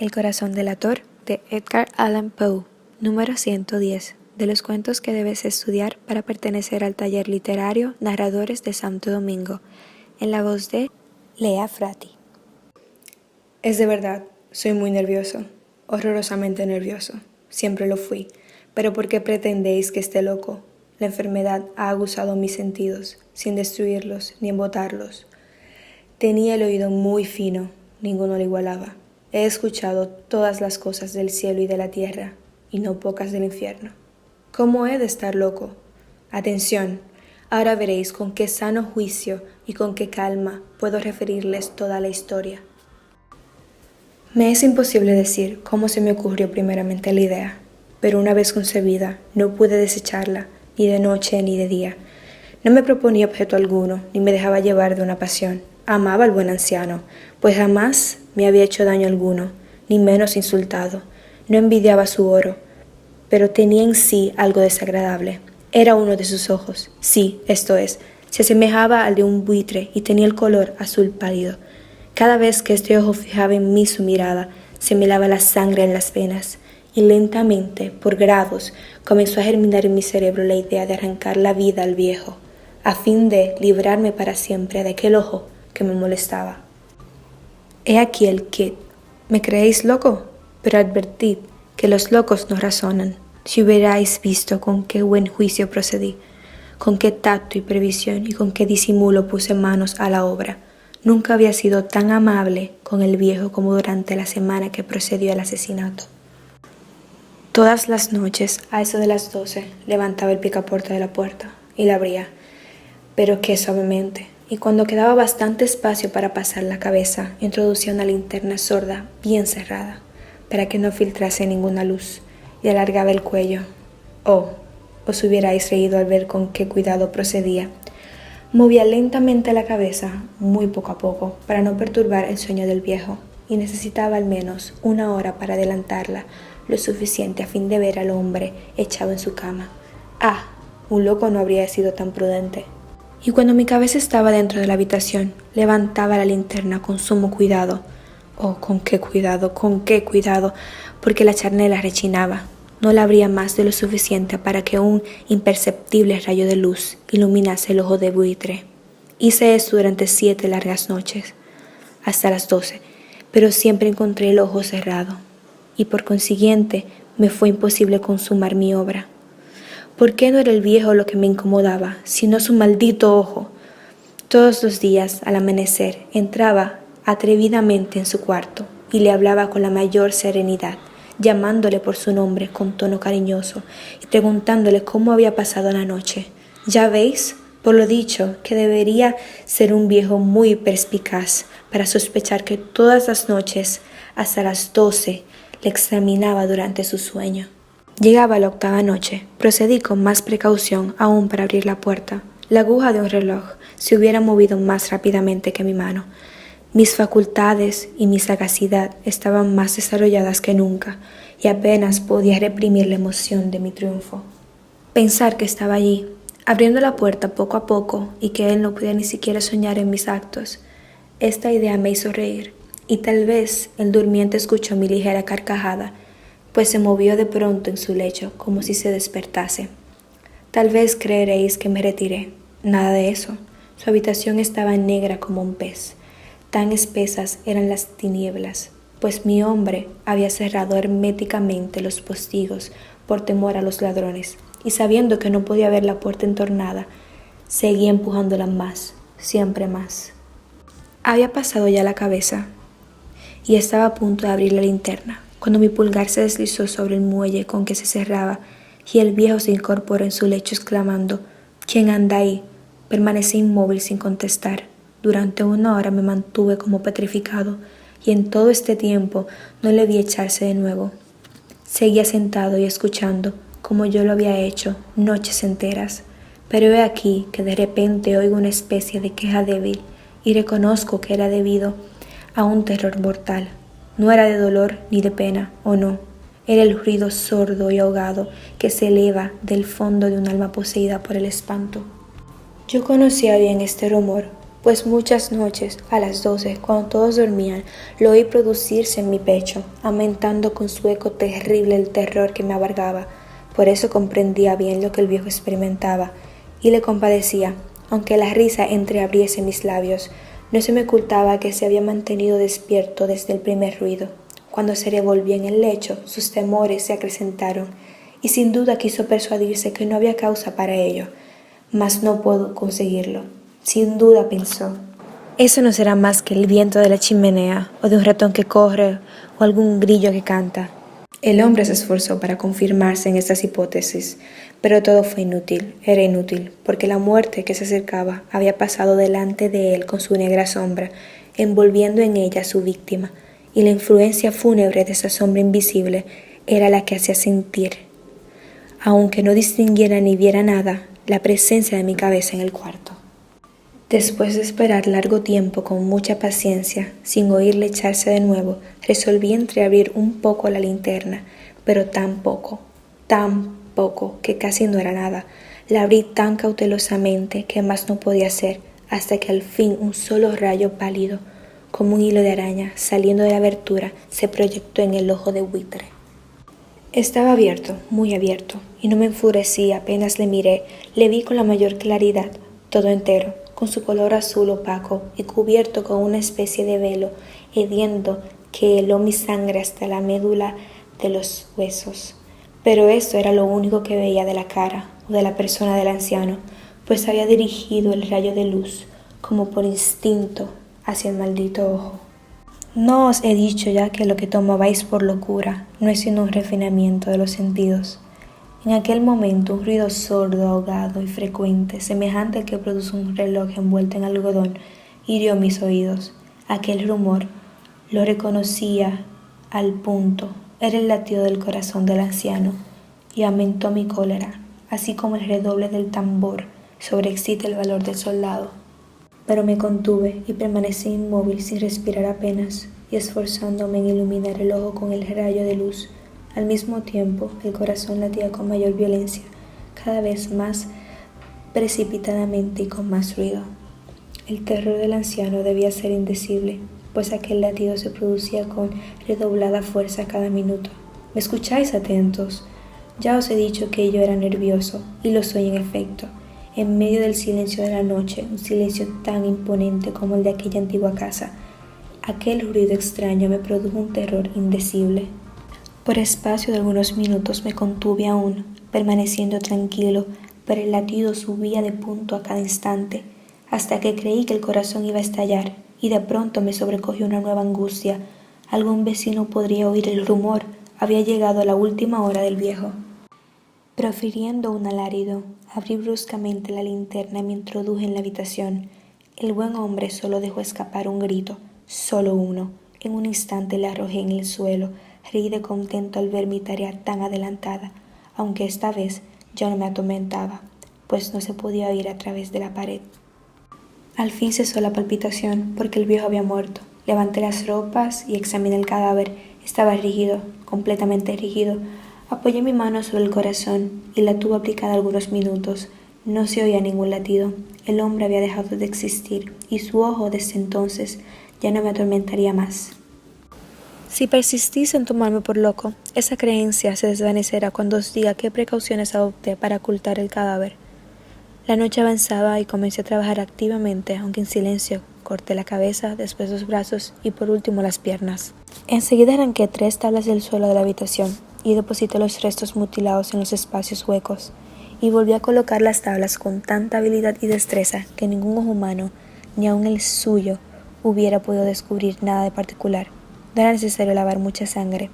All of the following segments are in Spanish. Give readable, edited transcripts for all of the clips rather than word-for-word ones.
El corazón delator de Edgar Allan Poe, número 110, de los cuentos que debes estudiar para pertenecer al taller literario Narradores de Santo Domingo, en la voz de Lea Frati. Es de verdad, soy muy nervioso, horrorosamente nervioso, siempre lo fui, pero ¿por qué pretendéis que esté loco? La enfermedad ha aguzado mis sentidos, sin destruirlos ni embotarlos. Tenía el oído muy fino, ninguno lo igualaba. He escuchado todas las cosas del cielo y de la tierra, y no pocas del infierno. ¿Cómo he de estar loco? Atención, ahora veréis con qué sano juicio y con qué calma puedo referirles toda la historia. Me es imposible decir cómo se me ocurrió primeramente la idea, pero una vez concebida no pude desecharla, ni de noche ni de día. No me proponía objeto alguno, ni me dejaba llevar de una pasión. Amaba al buen anciano, pues jamás me había hecho daño alguno, ni menos insultado. No envidiaba su oro, pero tenía en sí algo desagradable. Era uno de sus ojos, sí, esto es, se asemejaba al de un buitre y tenía el color azul pálido. Cada vez que este ojo fijaba en mí su mirada, se me helaba la sangre en las venas, y lentamente, por grados, comenzó a germinar en mi cerebro la idea de arrancar la vida al viejo, a fin de librarme para siempre de aquel ojo que me molestaba. He aquí el quid. ¿Me creéis loco? Pero advertid que los locos no razonan. Si hubierais visto con qué buen juicio procedí, con qué tacto y previsión y con qué disimulo puse manos a la obra. Nunca había sido tan amable con el viejo como durante la semana que procedió al asesinato. Todas las noches, a eso de las 12, levantaba el picaporte de la puerta y la abría, pero qué suavemente, y cuando quedaba bastante espacio para pasar la cabeza, introducía una linterna sorda bien cerrada, para que no filtrase ninguna luz, y alargaba el cuello. Oh, os hubierais reído al ver con qué cuidado procedía. Movía lentamente la cabeza, muy poco a poco, para no perturbar el sueño del viejo, y necesitaba al menos una hora para adelantarla, lo suficiente a fin de ver al hombre echado en su cama. Ah, un loco no habría sido tan prudente. Y cuando mi cabeza estaba dentro de la habitación, levantaba la linterna con sumo cuidado. Oh, con qué cuidado, porque la charnela rechinaba. No la abría más de lo suficiente para que un imperceptible rayo de luz iluminase el ojo de buitre. Hice esto durante 7 largas noches, hasta las 12, pero siempre encontré el ojo cerrado, y por consiguiente me fue imposible consumar mi obra. ¿Por qué no era el viejo lo que me incomodaba, sino su maldito ojo? Todos los días, al amanecer, entraba atrevidamente en su cuarto y le hablaba con la mayor serenidad, llamándole por su nombre con tono cariñoso y preguntándole cómo había pasado la noche. Ya veis, por lo dicho, que debería ser un viejo muy perspicaz para sospechar que todas las noches, hasta las 12, le examinaba durante su sueño. Llegaba la 8ª noche. Procedí con más precaución aún para abrir la puerta. La aguja de un reloj se hubiera movido más rápidamente que mi mano. Mis facultades y mi sagacidad estaban más desarrolladas que nunca, y apenas podía reprimir la emoción de mi triunfo. Pensar que estaba allí, abriendo la puerta poco a poco, y que él no podía ni siquiera soñar en mis actos. Esta idea me hizo reír, y tal vez el durmiente escuchó mi ligera carcajada, pues se movió de pronto en su lecho como si se despertase. Tal vez creeréis que me retiré. Nada de eso. Su habitación estaba negra como un pez. Tan espesas eran las tinieblas, pues mi hombre había cerrado herméticamente los postigos por temor a los ladrones, y sabiendo que no podía ver la puerta entornada, seguía empujándola más, siempre más. Había pasado ya la cabeza, y estaba a punto de abrir la linterna, cuando mi pulgar se deslizó sobre el muelle con que se cerraba, y el viejo se incorporó en su lecho exclamando: «¿Quién anda ahí?». Permanecí inmóvil sin contestar. Durante 1 hora me mantuve como petrificado, y en todo este tiempo no le vi echarse de nuevo. Seguía sentado y escuchando, como yo lo había hecho, noches enteras. Pero he aquí que de repente oigo una especie de queja débil, y reconozco que era debido a un terror mortal. No era de dolor ni de pena, o no. Era el ruido sordo y ahogado que se eleva del fondo de un alma poseída por el espanto. Yo conocía bien este rumor, pues muchas noches, a las 12, cuando todos dormían, lo oí producirse en mi pecho, aumentando con su eco terrible el terror que me abargaba. Por eso comprendía bien lo que el viejo experimentaba, y le compadecía, aunque la risa entreabriese mis labios. No se me ocultaba que se había mantenido despierto desde el primer ruido. Cuando se revolvió en el lecho, sus temores se acrecentaron, y sin duda quiso persuadirse que no había causa para ello, mas no pudo conseguirlo. Sin duda pensó: eso no será más que el viento de la chimenea, o de un ratón que corre, o algún grillo que canta. El hombre se esforzó para confirmarse en estas hipótesis, pero todo fue inútil, era inútil, porque la muerte que se acercaba había pasado delante de él con su negra sombra, envolviendo en ella a su víctima, y la influencia fúnebre de esa sombra invisible era la que hacía sentir, aunque no distinguiera ni viera nada, la presencia de mi cabeza en el cuarto. Después de esperar largo tiempo con mucha paciencia, sin oírle echarse de nuevo, resolví entreabrir un poco la linterna, pero tan poco, que casi no era nada. La abrí tan cautelosamente que más no podía hacer, hasta que al fin un solo rayo pálido, como un hilo de araña, saliendo de la abertura, se proyectó en el ojo de buitre. Estaba abierto, muy abierto, y no me enfurecí apenas le miré. Le vi con la mayor claridad, todo entero, con su color azul opaco y cubierto con una especie de velo hediondo que heló mi sangre hasta la médula de los huesos. Pero eso era lo único que veía de la cara o de la persona del anciano, pues había dirigido el rayo de luz, como por instinto, hacia el maldito ojo. ¿No os he dicho ya que lo que tomabais por locura no es sino un refinamiento de los sentidos? En aquel momento un ruido sordo, ahogado y frecuente, semejante al que produce un reloj envuelto en algodón, hirió mis oídos. Aquel rumor lo reconocía al punto, era el latido del corazón del anciano, y aumentó mi cólera, así como el redoble del tambor sobreexcita el valor del soldado. Pero me contuve y permanecí inmóvil sin respirar apenas, y esforzándome en iluminar el ojo con el rayo de luz. Al mismo tiempo, el corazón latía con mayor violencia, cada vez más precipitadamente y con más ruido. El terror del anciano debía ser indecible, pues aquel latido se producía con redoblada fuerza cada minuto. ¿Me escucháis atentos? Ya os he dicho que yo era nervioso, y lo soy en efecto. En medio del silencio de la noche, un silencio tan imponente como el de aquella antigua casa, aquel ruido extraño me produjo un terror indecible. Por espacio de algunos minutos me contuve aún, permaneciendo tranquilo, pero el latido subía de punto a cada instante, hasta que creí que el corazón iba a estallar, y de pronto me sobrecogió una nueva angustia. Algún vecino podría oír el rumor, había llegado la última hora del viejo. Profiriendo un alarido, abrí bruscamente la linterna y me introduje en la habitación. El buen hombre solo dejó escapar un grito, solo uno. En un instante le arrojé en el suelo. Reí de contento al ver mi tarea tan adelantada, aunque esta vez ya no me atormentaba, pues no se podía oír a través de la pared. Al fin cesó la palpitación, porque el viejo había muerto. Levanté las ropas y examiné el cadáver. Estaba rígido, completamente rígido. Apoyé mi mano sobre el corazón y la tuve aplicada algunos minutos. No se oía ningún latido. El hombre había dejado de existir, y su ojo desde entonces ya no me atormentaría más. Si persistís en tomarme por loco, esa creencia se desvanecerá cuando os diga qué precauciones adopté para ocultar el cadáver. La noche avanzaba y comencé a trabajar activamente, aunque en silencio. Corté la cabeza, después los brazos y por último las piernas. Enseguida arranqué 3 tablas del suelo de la habitación y deposité los restos mutilados en los espacios huecos, y volví a colocar las tablas con tanta habilidad y destreza que ningún ojo humano, ni aun el suyo, hubiera podido descubrir nada de particular. No era necesario lavar mucha sangre,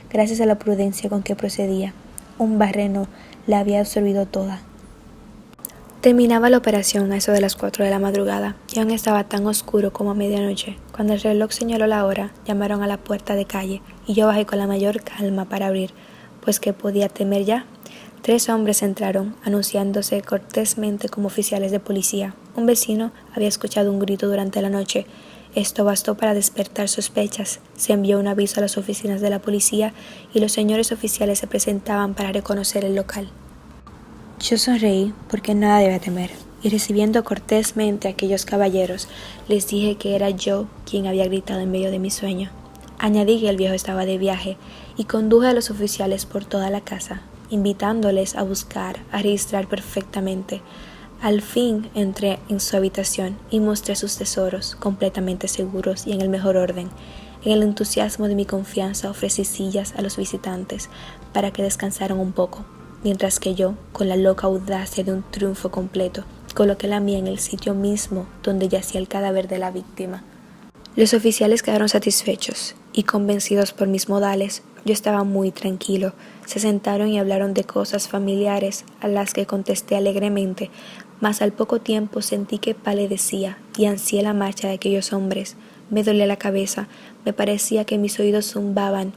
gracias a la prudencia con que procedía. Un barreno la había absorbido toda. Terminaba la operación a eso de las 4 de la madrugada, y aún estaba tan oscuro como a medianoche. Cuando el reloj señaló la hora, llamaron a la puerta de calle, y yo bajé con la mayor calma para abrir, pues ¿qué podía temer ya? 3 hombres entraron, anunciándose cortésmente como oficiales de policía. Un vecino había escuchado un grito durante la noche. Esto bastó para despertar sospechas. Se envió un aviso a las oficinas de la policía y los señores oficiales se presentaban para reconocer el local. Yo sonreí porque nada debía temer. y recibiendo cortésmente a aquellos caballeros, les dije que era yo quien había gritado en medio de mi sueño. Añadí que el viejo estaba de viaje y conduje a los oficiales por toda la casa, invitándoles a buscar, a registrar perfectamente. Al fin entré en su habitación y mostré sus tesoros, completamente seguros y en el mejor orden. En el entusiasmo de mi confianza ofrecí sillas a los visitantes para que descansaran un poco, mientras que yo, con la loca audacia de un triunfo completo, coloqué la mía en el sitio mismo donde yacía el cadáver de la víctima. Los oficiales quedaron satisfechos y convencidos por mis modales. Yo estaba muy tranquilo. Se sentaron y hablaron de cosas familiares a las que contesté alegremente, mas al poco tiempo sentí que palidecía y ansié la marcha de aquellos hombres. Me dolía la cabeza, me parecía que mis oídos zumbaban,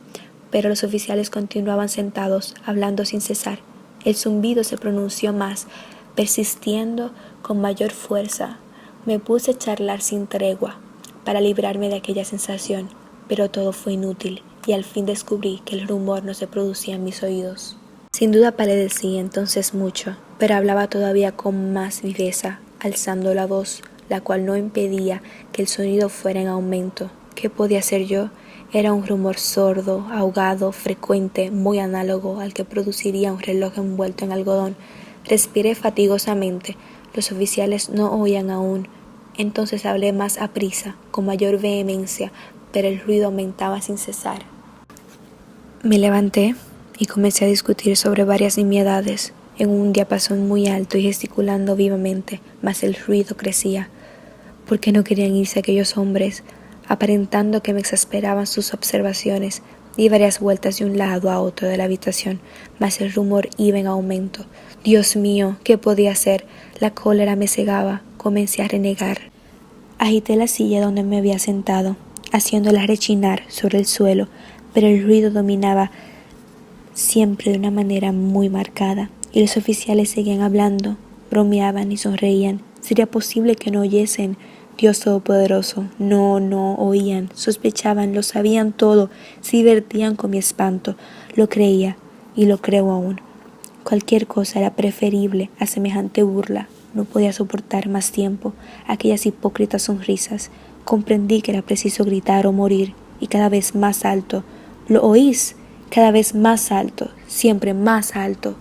pero los oficiales continuaban sentados, hablando sin cesar. El zumbido se pronunció más, persistiendo con mayor fuerza. Me puse a charlar sin tregua para librarme de aquella sensación, pero todo fue inútil y al fin descubrí que el rumor no se producía en mis oídos. Sin duda palidecí entonces mucho, pero hablaba todavía con más viveza, alzando la voz, la cual no impedía que el sonido fuera en aumento. ¿Qué podía hacer yo? Era un rumor sordo, ahogado, frecuente, muy análogo al que produciría un reloj envuelto en algodón. Respiré fatigosamente. Los oficiales no oían aún. Entonces hablé más aprisa, con mayor vehemencia, pero el ruido aumentaba sin cesar. Me levanté y comencé a discutir sobre varias nimiedades, en un diapasón muy alto y gesticulando vivamente, mas el ruido crecía. ¿Por qué no querían irse aquellos hombres? Aparentando que me exasperaban sus observaciones, di varias vueltas de un lado a otro de la habitación, mas el rumor iba en aumento. Dios mío, ¿qué podía hacer? La cólera me cegaba. Comencé a renegar. Agité la silla donde me había sentado, haciéndola rechinar sobre el suelo, pero el ruido dominaba siempre de una manera muy marcada, y los oficiales seguían hablando, bromeaban y sonreían. ¿Sería posible que no oyesen? Dios Todopoderoso, no oían, sospechaban, lo sabían todo, se divertían con mi espanto. Lo creía y lo creo aún. Cualquier cosa era preferible a semejante burla. No podía soportar más tiempo aquellas hipócritas sonrisas. Comprendí que era preciso gritar o morir, y cada vez más alto. ¿Lo oís? Cada vez más alto, siempre más alto.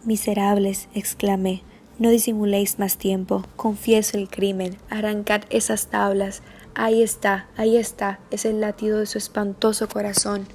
Miserables, exclamé, no disimuléis más tiempo. Confieso el crimen. Arrancad esas tablas. Ahí está, es el latido de su espantoso corazón.